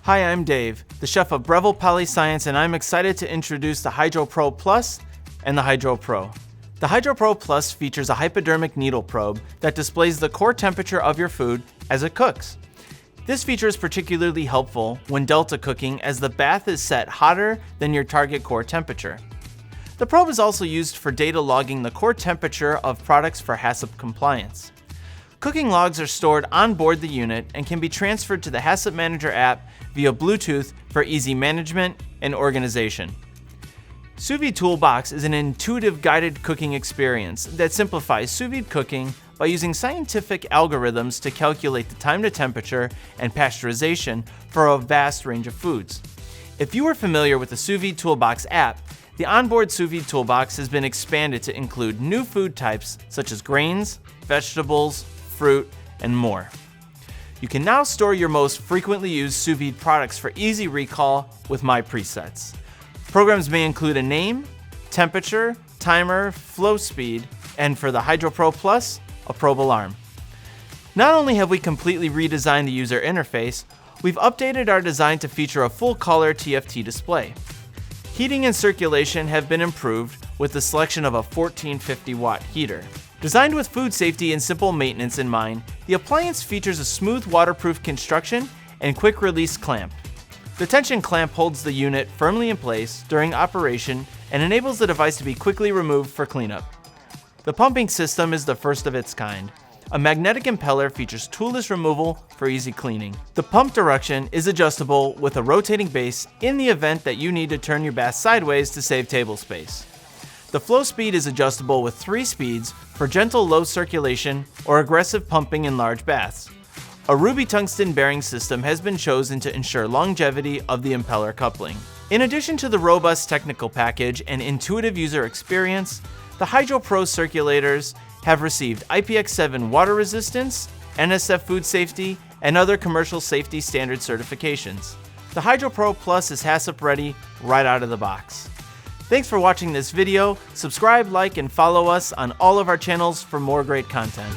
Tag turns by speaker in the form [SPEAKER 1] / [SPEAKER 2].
[SPEAKER 1] Hi, I'm Dave, the chef of Breville Polyscience, and I'm excited to introduce the HydroPro Plus and the HydroPro. The HydroPro Plus features a hypodermic needle probe that displays the core temperature of your food as it cooks. This feature is particularly helpful when delta cooking, as the bath is set hotter than your target core temperature. The probe is also used for data logging the core temperature of products for HACCP compliance. Cooking logs are stored on board the unit and can be transferred to the HACCP Manager App via Bluetooth for easy management and organization. Sous Vide Toolbox is an intuitive guided cooking experience that simplifies sous vide cooking by using scientific algorithms to calculate the time to temperature and pasteurization for a vast range of foods. If you are familiar with the Sous Vide Toolbox app, the onboard Sous Vide Toolbox has been expanded to include new food types such as grains, vegetables, fruit, and more. You can now store your most frequently used sous vide products for easy recall with my presets. Programs may include a name, temperature, timer, flow speed, and for the HydroPro Plus, a probe alarm. Not only have we completely redesigned the user interface, we've updated our design to feature a full color TFT display. Heating and circulation have been improved with the selection of a 1450 watt heater. Designed with food safety and simple maintenance in mind, the appliance features a smooth waterproof construction and quick release clamp. The tension clamp holds the unit firmly in place during operation and enables the device to be quickly removed for cleanup. The pumping system is the first of its kind. A magnetic impeller features toolless removal for easy cleaning. The pump direction is adjustable with a rotating base in the event that you need to turn your bath sideways to save table space. The flow speed is adjustable with 3 speeds for gentle low circulation or aggressive pumping in large baths. A ruby tungsten bearing system has been chosen to ensure longevity of the impeller coupling. In addition to the robust technical package and intuitive user experience, the HydroPro circulators have received IPX7 water resistance, NSF food safety, and other commercial safety standard certifications. The HydroPro Plus is HACCP ready right out of the box. Thanks for watching this video. Subscribe, like, and follow us on all of our channels for more great content.